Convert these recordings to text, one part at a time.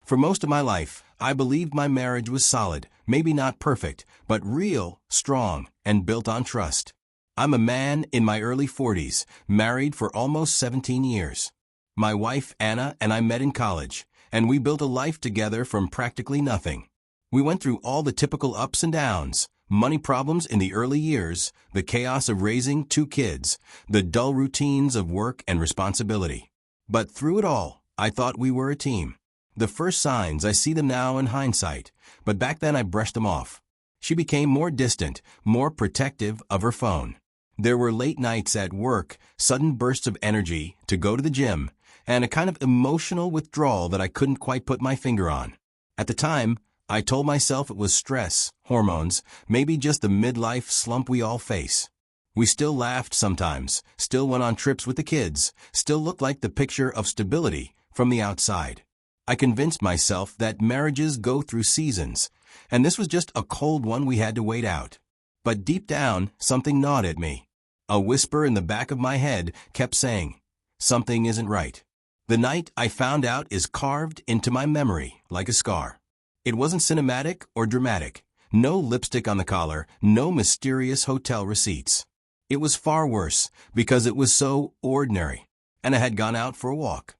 For most of my life, I believed my marriage was solid, maybe not perfect, but real, strong, and built on trust. I'm a man in my early 40s, married for almost 17 years. My wife, Anna, and I met in college, and we built a life together from practically nothing. We went through all the typical ups and downs, money problems in the early years, the chaos of raising 2 kids, the dull routines of work and responsibility. But through it all, I thought we were a team. The first signs, I see them now in hindsight, but back then I brushed them off. She became more distant, more protective of her phone. There were late nights at work, sudden bursts of energy to go to the gym, and a kind of emotional withdrawal that I couldn't quite put my finger on. At the time, I told myself it was stress, hormones, maybe just the midlife slump we all face. We still laughed sometimes, still went on trips with the kids, still looked like the picture of stability from the outside. I convinced myself that marriages go through seasons, and this was just a cold one we had to wait out. But deep down, something gnawed at me. A whisper in the back of my head kept saying, something isn't right. The night I found out is carved into my memory like a scar. It wasn't cinematic or dramatic. No lipstick on the collar, no mysterious hotel receipts. It was far worse because it was so ordinary, and I had gone out for a walk.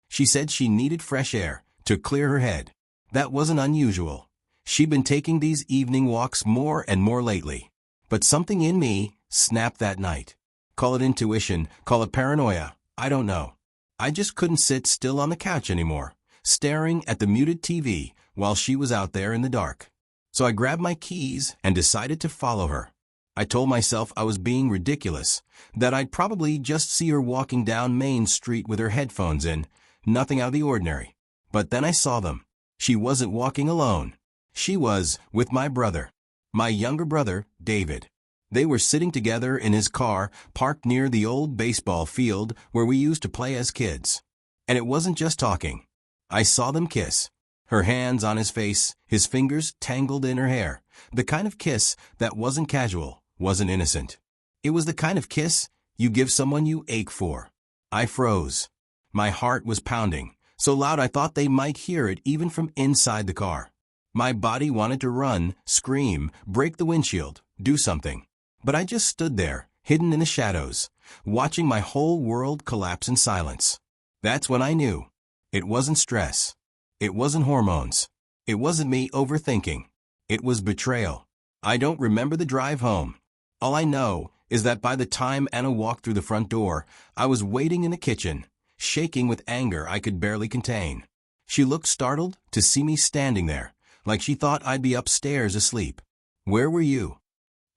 She said she needed fresh air to clear her head. That wasn't unusual. She'd been taking these evening walks more and more lately. But something in me snapped that night. Call it intuition, call it paranoia, I don't know. I just couldn't sit still on the couch anymore, staring at the muted TV while she was out there in the dark. So I grabbed my keys and decided to follow her. I told myself I was being ridiculous, that I'd probably just see her walking down Main Street with her headphones in, nothing out of the ordinary. But then I saw them. She wasn't walking alone. She was with my brother. My younger brother, David. They were sitting together in his car, parked near the old baseball field where we used to play as kids. And it wasn't just talking. I saw them kiss. Her hands on his face, his fingers tangled in her hair. The kind of kiss that wasn't casual, wasn't innocent. It was the kind of kiss you give someone you ache for. I froze. My heart was pounding, so loud I thought they might hear it even from inside the car. My body wanted to run, scream, break the windshield, do something. But I just stood there, hidden in the shadows, watching my whole world collapse in silence. That's when I knew. It wasn't stress. It wasn't hormones. It wasn't me overthinking. It was betrayal. I don't remember the drive home. All I know is that by the time Anna walked through the front door, I was waiting in the kitchen, shaking with anger I could barely contain. She looked startled to see me standing there, like she thought I'd be upstairs asleep. "Where were you?"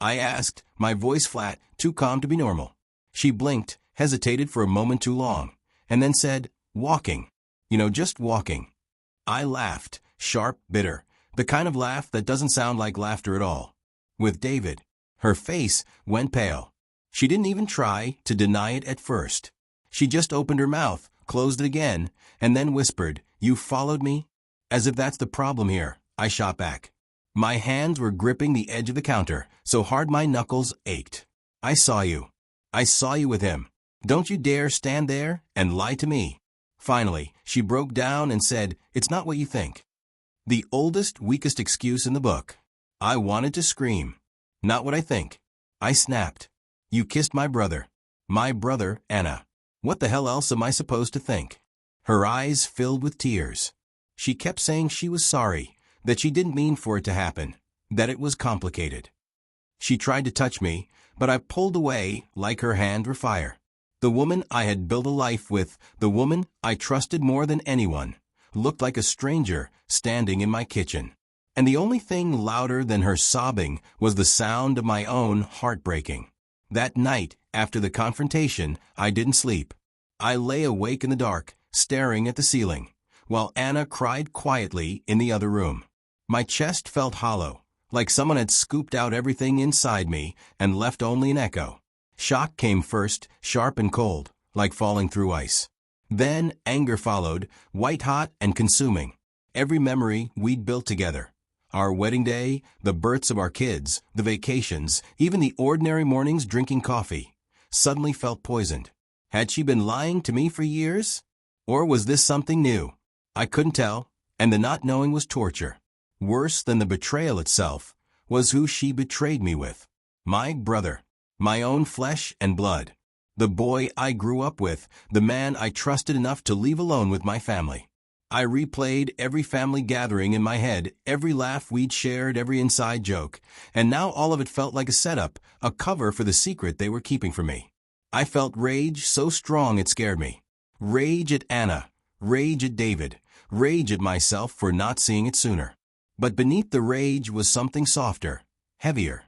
I asked, my voice flat, too calm to be normal. She blinked, hesitated for a moment too long, and then said, "Walking. Just walking." I laughed, sharp, bitter, the kind of laugh that doesn't sound like laughter at all. With David. Her face went pale. She didn't even try to deny it at first. She just opened her mouth, closed it again, and then whispered, "You followed me?" As if that's the problem here, I shot back. My hands were gripping the edge of the counter, so hard my knuckles ached. "I saw you. I saw you with him. Don't you dare stand there and lie to me." Finally, she broke down and said, "It's not what you think." The oldest, weakest excuse in the book. I wanted to scream. "Not what I think." I snapped. "You kissed my brother. My brother, Anna. What the hell else am I supposed to think?" Her eyes filled with tears. She kept saying she was sorry, that she didn't mean for it to happen, that it was complicated. She tried to touch me, but I pulled away like her hands were fire. The woman I had built a life with, the woman I trusted more than anyone, looked like a stranger standing in my kitchen. And the only thing louder than her sobbing was the sound of my own heart breaking. That night, after the confrontation, I didn't sleep. I lay awake in the dark, staring at the ceiling, while Anna cried quietly in the other room. My chest felt hollow, like someone had scooped out everything inside me and left only an echo. Shock came first, sharp and cold, like falling through ice. Then anger followed, white-hot and consuming. Every memory we'd built together. Our wedding day, the births of our kids, the vacations, even the ordinary mornings drinking coffee, suddenly felt poisoned. Had she been lying to me for years? Or was this something new? I couldn't tell, And the not knowing was torture. Worse than the betrayal itself was who she betrayed me with. My brother. My own flesh and blood. The boy I grew up with, the man I trusted enough to leave alone with my family. I replayed every family gathering in my head, every laugh we'd shared, every inside joke, and now all of it felt like a setup, a cover for the secret they were keeping from me. I felt rage so strong it scared me. Rage at Anna, rage at David, rage at myself for not seeing it sooner. But beneath the rage was something softer, heavier.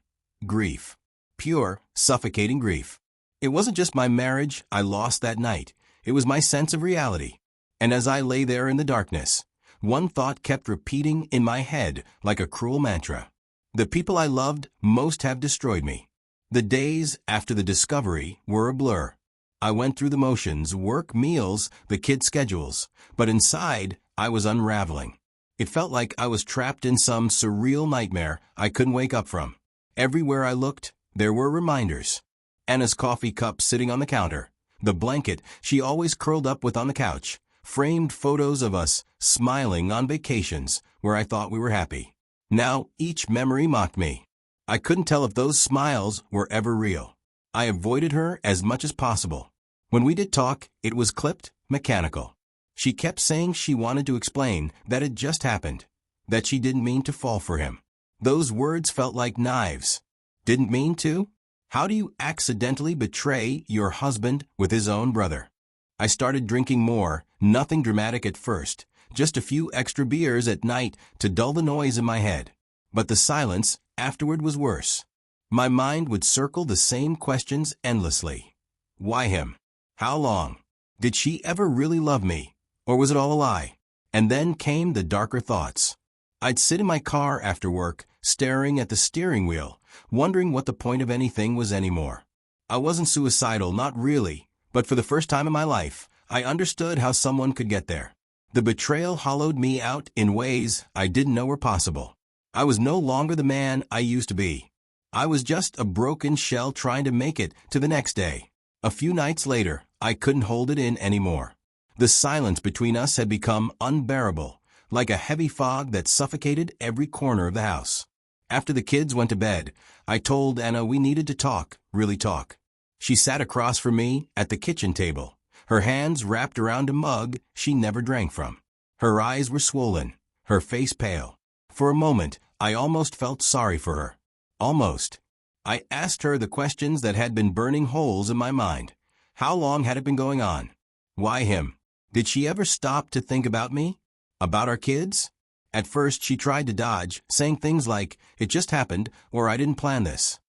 Grief. Pure, suffocating grief. It wasn't just my marriage I lost that night, it was my sense of reality. And as I lay there in the darkness, one thought kept repeating in my head like a cruel mantra. The people I loved most have destroyed me. The days after the discovery were a blur. I went through the motions, work, meals, the kids' schedules, but inside I was unraveling. It felt like I was trapped in some surreal nightmare I couldn't wake up from. Everywhere I looked, there were reminders. Anna's coffee cup sitting on the counter, the blanket she always curled up with on the couch, framed photos of us smiling on vacations where I thought we were happy. Now each memory mocked me. I couldn't tell if those smiles were ever real. I avoided her as much as possible. When we did talk, it was clipped, mechanical. She kept saying she wanted to explain that it just happened, that she didn't mean to fall for him. Those words felt like knives. Didn't mean to? How do you accidentally betray your husband with his own brother? I started drinking more, nothing dramatic at first, just a few extra beers at night to dull the noise in my head. But the silence afterward was worse. My mind would circle the same questions endlessly. Why him? How long? Did she ever really love me? Or was it all a lie? And then came the darker thoughts. I'd sit in my car after work, staring at the steering wheel, wondering what the point of anything was anymore. I wasn't suicidal, not really, but for the first time in my life, I understood how someone could get there. The betrayal hollowed me out in ways I didn't know were possible. I was no longer the man I used to be. I was just a broken shell trying to make it to the next day. A few nights later, I couldn't hold it in anymore. The silence between us had become unbearable, like a heavy fog that suffocated every corner of the house. After the kids went to bed, I told Anna we needed to talk, really talk. She sat across from me at the kitchen table, her hands wrapped around a mug she never drank from. Her eyes were swollen, her face pale. For a moment, I almost felt sorry for her. Almost. I asked her the questions that had been burning holes in my mind. How long had it been going on? Why him? Did she ever stop to think about me? About our kids? At first, she tried to dodge, saying things like, "It just happened," or "I didn't plan this."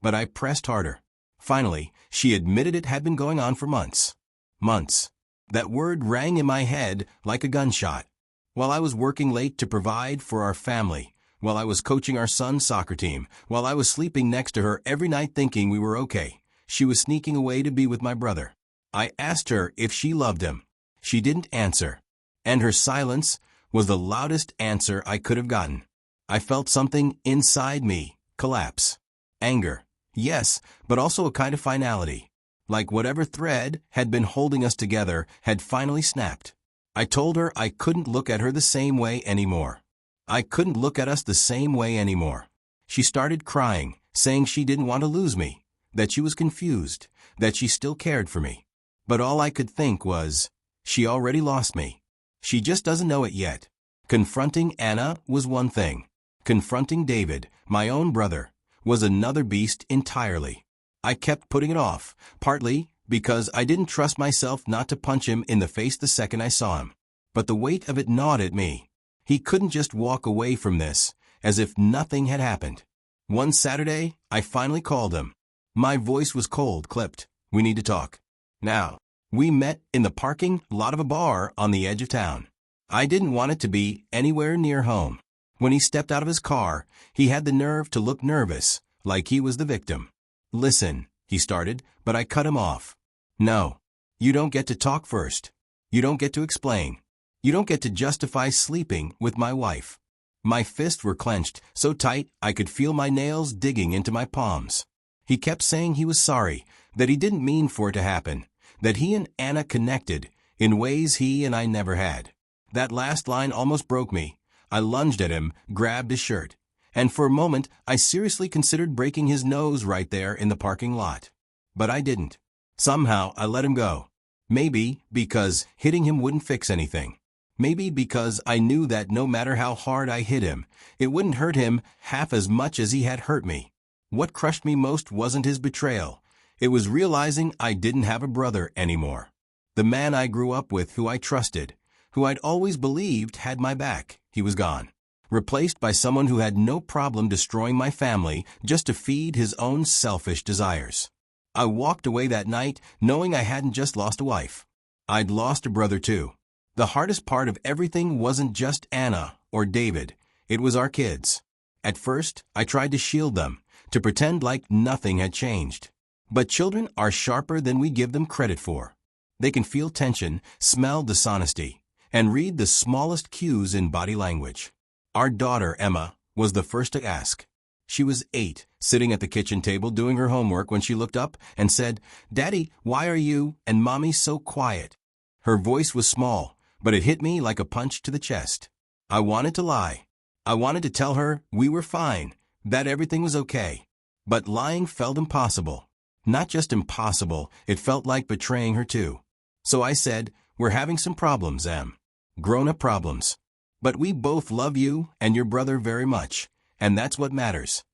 But I pressed harder. Finally, she admitted it had been going on for months. Months. That word rang in my head like a gunshot. While I was working late to provide for our family, while I was coaching our son's soccer team, while I was sleeping next to her every night thinking we were okay, she was sneaking away to be with my brother. I asked her if she loved him. She didn't answer. And her silence was the loudest answer I could have gotten. I felt something inside me collapse. Anger. Yes, but also a kind of finality. Like whatever thread had been holding us together had finally snapped. I told her I couldn't look at her the same way anymore. I couldn't look at us the same way anymore. She started crying, saying she didn't want to lose me, that she was confused, that she still cared for me. But all I could think was, she already lost me. She just doesn't know it yet. Confronting Anna was one thing. Confronting David, my own brother, was another beast entirely. I kept putting it off, partly because I didn't trust myself not to punch him in the face the second I saw him. But the weight of it gnawed at me. He couldn't just walk away from this, as if nothing had happened. One Saturday, I finally called him. My voice was cold, clipped. "We need to talk. Now." We met in the parking lot of a bar on the edge of town. I didn't want it to be anywhere near home. When he stepped out of his car, he had the nerve to look nervous, like he was the victim. "Listen," he started, but I cut him off. "No. You don't get to talk first. You don't get to explain. You don't get to justify sleeping with my wife." My fists were clenched, so tight I could feel my nails digging into my palms. He kept saying he was sorry, that he didn't mean for it to happen, that he and Anna connected in ways he and I never had. That last line almost broke me. I lunged at him, grabbed his shirt, and for a moment I seriously considered breaking his nose right there in the parking lot. But I didn't. Somehow I let him go. Maybe because hitting him wouldn't fix anything. Maybe because I knew that no matter how hard I hit him, it wouldn't hurt him half as much as he had hurt me. What crushed me most wasn't his betrayal. It was realizing I didn't have a brother anymore. The man I grew up with, who I trusted, who I'd always believed had my back, he was gone. Replaced by someone who had no problem destroying my family just to feed his own selfish desires. I walked away that night knowing I hadn't just lost a wife. I'd lost a brother too. The hardest part of everything wasn't just Anna or David, it was our kids. At first, I tried to shield them, to pretend like nothing had changed. But children are sharper than we give them credit for. They can feel tension, smell dishonesty, and read the smallest cues in body language. Our daughter, Emma, was the first to ask. She was 8, sitting at the kitchen table doing her homework when she looked up and said, "Daddy, why are you and Mommy so quiet?" Her voice was small, but it hit me like a punch to the chest. I wanted to lie. I wanted to tell her we were fine, that everything was okay. But lying felt impossible. Not just impossible, it felt like betraying her too. So I said, "We're having some problems, Em. Grown-up problems. But we both love you and your brother very much, and that's what matters."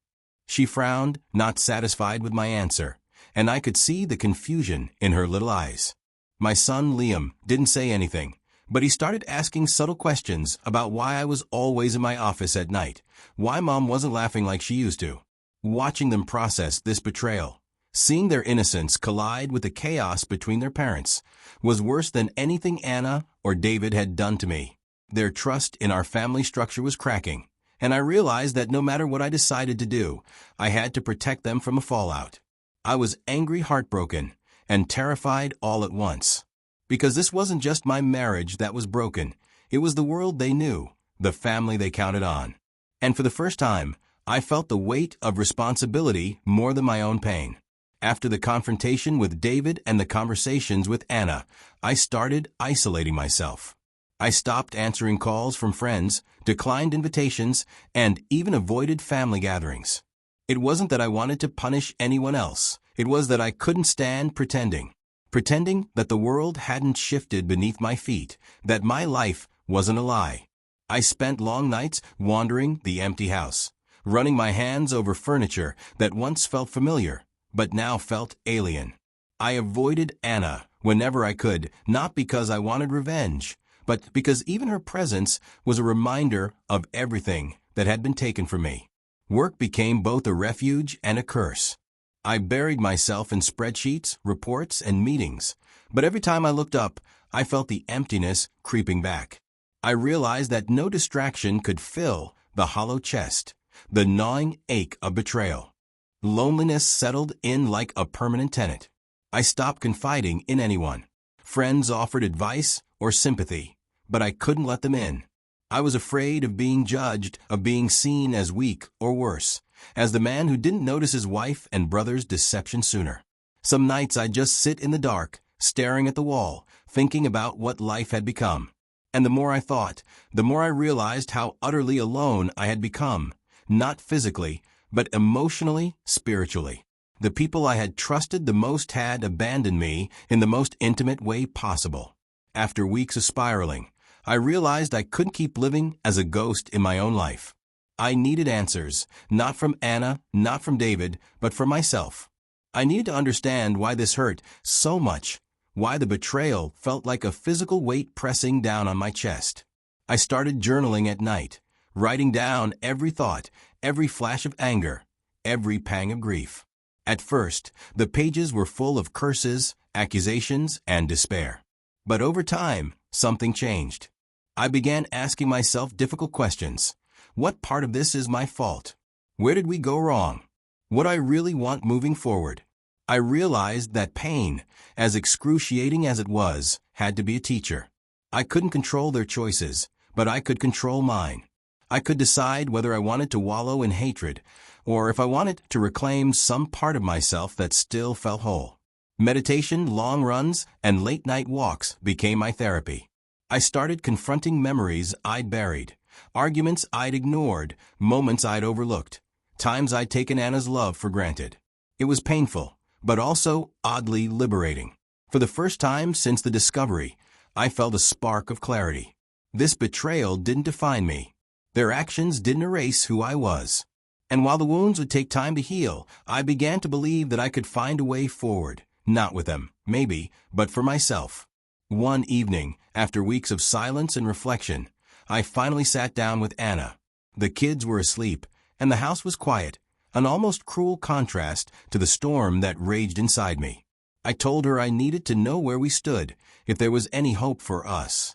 She frowned, not satisfied with my answer, and I could see the confusion in her little eyes. My son, Liam, didn't say anything, but he started asking subtle questions about why I was always in my office at night, why Mom wasn't laughing like she used to. Watching them process this betrayal, seeing their innocence collide with the chaos between their parents, was worse than anything Anna or David had done to me. Their trust in our family structure was cracking, and I realized that no matter what I decided to do, I had to protect them from a fallout. I was angry, heartbroken, and terrified all at once. Because this wasn't just my marriage that was broken, it was the world they knew, the family they counted on. And for the first time, I felt the weight of responsibility more than my own pain. After the confrontation with David and the conversations with Anna, I started isolating myself. I stopped answering calls from friends, declined invitations, and even avoided family gatherings. It wasn't that I wanted to punish anyone else. It was that I couldn't stand pretending that the world hadn't shifted beneath my feet, that my life wasn't a lie. I spent long nights wandering the empty house, running my hands over furniture that once felt familiar, but now felt alien. I avoided Anna whenever I could, not because I wanted revenge, but because even her presence was a reminder of everything that had been taken from me. Work became both a refuge and a curse. I buried myself in spreadsheets, reports, and meetings, but every time I looked up, I felt the emptiness creeping back. I realized that no distraction could fill the hollow chest, the gnawing ache of betrayal. Loneliness settled in like a permanent tenant. I stopped confiding in anyone. Friends offered advice or sympathy, but I couldn't let them in. I was afraid of being judged, of being seen as weak or worse, as the man who didn't notice his wife and brother's deception sooner. Some nights I'd just sit in the dark, staring at the wall, thinking about what life had become. And the more I thought, the more I realized how utterly alone I had become, not physically, but emotionally, spiritually. The people I had trusted the most had abandoned me in the most intimate way possible. After weeks of spiraling, I realized I couldn't keep living as a ghost in my own life. I needed answers, not from Anna, not from David, but for myself. I needed to understand why this hurt so much, why the betrayal felt like a physical weight pressing down on my chest. I started journaling at night, writing down every thought, every flash of anger, every pang of grief. At first, the pages were full of curses, accusations, and despair. But over time, something changed. I began asking myself difficult questions. What part of this is my fault? Where did we go wrong? What do I really want moving forward? I realized that pain, as excruciating as it was, had to be a teacher. I couldn't control their choices, but I could control mine. I could decide whether I wanted to wallow in hatred, or if I wanted to reclaim some part of myself that still felt whole. Meditation, long runs, and late-night walks became my therapy. I started confronting memories I'd buried, arguments I'd ignored, moments I'd overlooked, times I'd taken Anna's love for granted. It was painful, but also oddly liberating. For the first time since the discovery, I felt a spark of clarity. This betrayal didn't define me. Their actions didn't erase who I was. And while the wounds would take time to heal, I began to believe that I could find a way forward, not with them, maybe, but for myself. One evening, after weeks of silence and reflection, I finally sat down with Anna. The kids were asleep, and the house was quiet, an almost cruel contrast to the storm that raged inside me. I told her I needed to know where we stood, if there was any hope for us.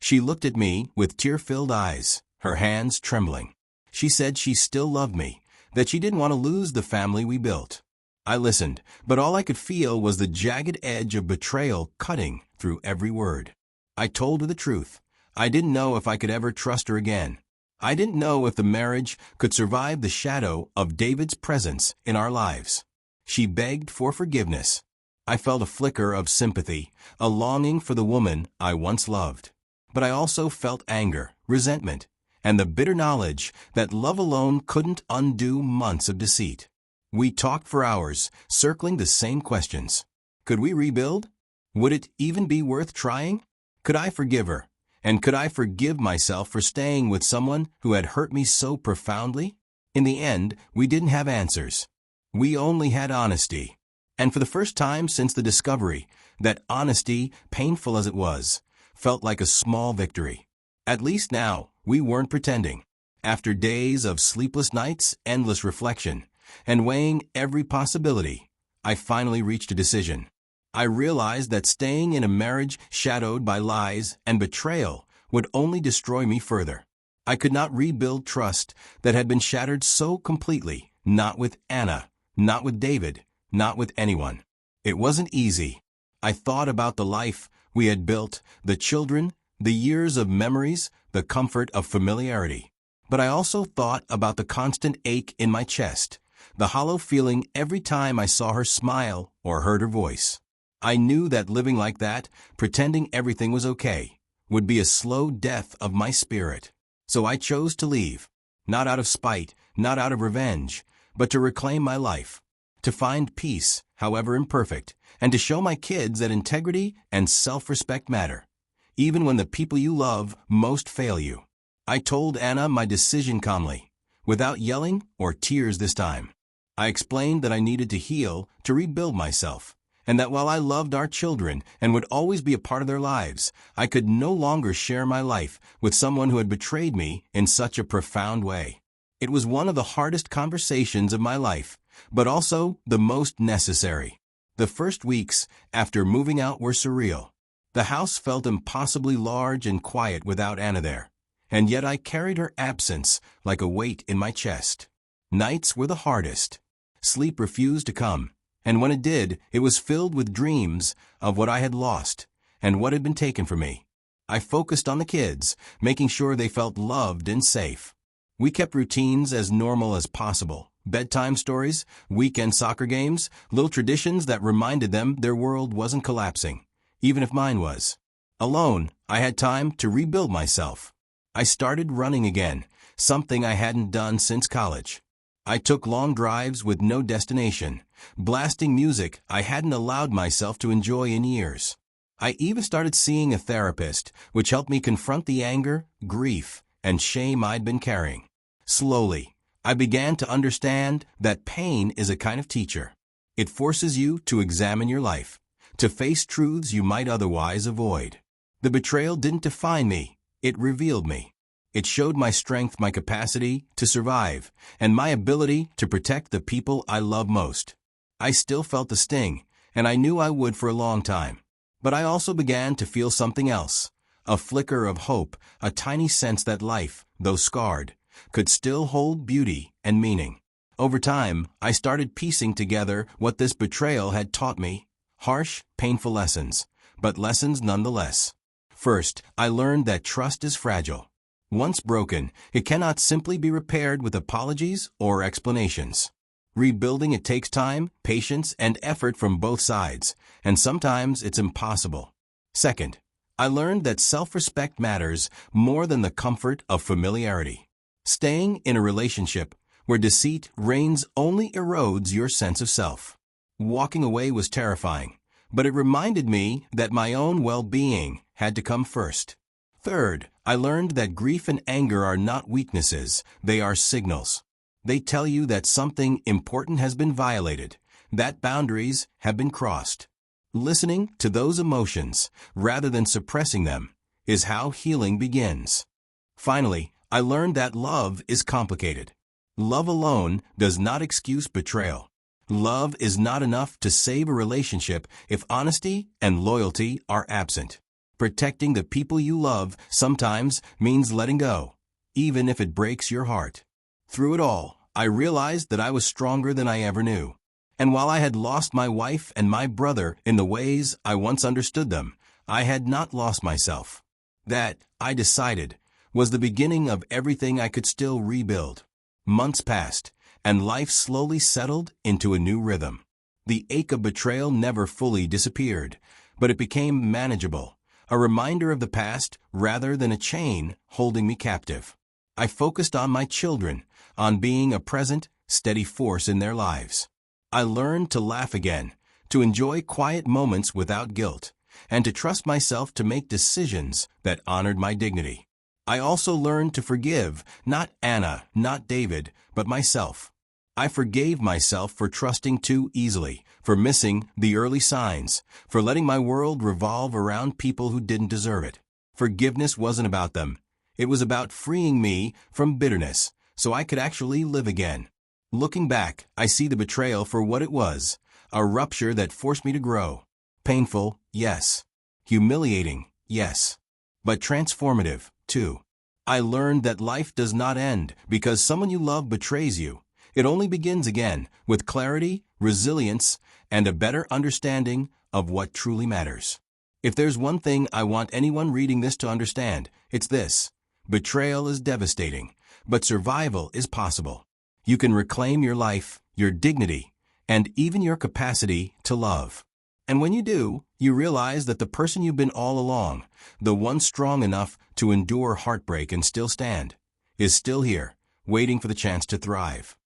She looked at me with tear-filled eyes, her hands trembling. She said she still loved me, that she didn't want to lose the family we built. I listened, but all I could feel was the jagged edge of betrayal cutting through every word. I told her the truth. I didn't know if I could ever trust her again. I didn't know if the marriage could survive the shadow of David's presence in our lives. She begged for forgiveness. I felt a flicker of sympathy, a longing for the woman I once loved. But I also felt anger, resentment, and the bitter knowledge that love alone couldn't undo months of deceit. We talked for hours, circling the same questions. Could we rebuild? Would it even be worth trying? Could I forgive her? And could I forgive myself for staying with someone who had hurt me so profoundly? In the end, we didn't have answers. We only had honesty. And for the first time since the discovery, that honesty, painful as it was, felt like a small victory. At least now, we weren't pretending. After days of sleepless nights, endless reflection, and weighing every possibility, I finally reached a decision. I realized that staying in a marriage shadowed by lies and betrayal would only destroy me further. I could not rebuild trust that had been shattered so completely, not with Anna, not with David, not with anyone. It wasn't easy. I thought about the life we had built, the children, the years of memories, the comfort of familiarity. But I also thought about the constant ache in my chest, the hollow feeling every time I saw her smile or heard her voice. I knew that living like that, pretending everything was okay, would be a slow death of my spirit. So I chose to leave, not out of spite, not out of revenge, but to reclaim my life, to find peace, however imperfect, and to show my kids that integrity and self-respect matter, even when the people you love most fail you. I told Anna my decision calmly, without yelling or tears this time. I explained that I needed to heal, to rebuild myself, and that while I loved our children and would always be a part of their lives, I could no longer share my life with someone who had betrayed me in such a profound way. It was one of the hardest conversations of my life, but also the most necessary. The first weeks after moving out were surreal. The house felt impossibly large and quiet without Anna there, and yet I carried her absence like a weight in my chest. Nights were the hardest. Sleep refused to come. And when it did, it was filled with dreams of what I had lost and what had been taken from me. I focused on the kids, making sure they felt loved and safe. We kept routines as normal as possible. Bedtime stories, weekend soccer games, little traditions that reminded them their world wasn't collapsing, even if mine was. Alone, I had time to rebuild myself. I started running again, something I hadn't done since college. I took long drives with no destination, blasting music I hadn't allowed myself to enjoy in years. I even started seeing a therapist, which helped me confront the anger, grief, and shame I'd been carrying. Slowly, I began to understand that pain is a kind of teacher. It forces you to examine your life, to face truths you might otherwise avoid. The betrayal didn't define me, it revealed me. It showed my strength, my capacity to survive, and my ability to protect the people I love most. I still felt the sting, and I knew I would for a long time. But I also began to feel something else, a flicker of hope, a tiny sense that life, though scarred, could still hold beauty and meaning. Over time, I started piecing together what this betrayal had taught me. Harsh, painful lessons, but lessons nonetheless. First, I learned that trust is fragile. Once broken, it cannot simply be repaired with apologies or explanations. Rebuilding it takes time, patience, and effort from both sides, and sometimes it's impossible. Second, I learned that self-respect matters more than the comfort of familiarity. Staying in a relationship where deceit reigns only erodes your sense of self. Walking away was terrifying, but it reminded me that my own well-being had to come first. Third, I learned that grief and anger are not weaknesses, they are signals. They tell you that something important has been violated, that boundaries have been crossed. Listening to those emotions, rather than suppressing them, is how healing begins. Finally, I learned that love is complicated. Love alone does not excuse betrayal. Love is not enough to save a relationship if honesty and loyalty are absent. Protecting the people you love sometimes means letting go, even if it breaks your heart. Through it all, I realized that I was stronger than I ever knew. And while I had lost my wife and my brother in the ways I once understood them, I had not lost myself. That, I decided, was the beginning of everything I could still rebuild. Months passed, and life slowly settled into a new rhythm. The ache of betrayal never fully disappeared, but it became manageable, a reminder of the past rather than a chain holding me captive. I focused on my children, on being a present, steady force in their lives. I learned to laugh again, to enjoy quiet moments without guilt, and to trust myself to make decisions that honored my dignity. I also learned to forgive, not Anna, not David, but myself. I forgave myself for trusting too easily, for missing the early signs, for letting my world revolve around people who didn't deserve it. Forgiveness wasn't about them. It was about freeing me from bitterness, so I could actually live again. Looking back, I see the betrayal for what it was, a rupture that forced me to grow. Painful, yes. Humiliating, yes. But transformative, too. I learned that life does not end because someone you love betrays you. It only begins again with clarity, resilience, and a better understanding of what truly matters. If there's one thing I want anyone reading this to understand, it's this. Betrayal is devastating, but survival is possible. You can reclaim your life, your dignity, and even your capacity to love. And when you do, you realize that the person you've been all along, the one strong enough to endure heartbreak and still stand, is still here, waiting for the chance to thrive.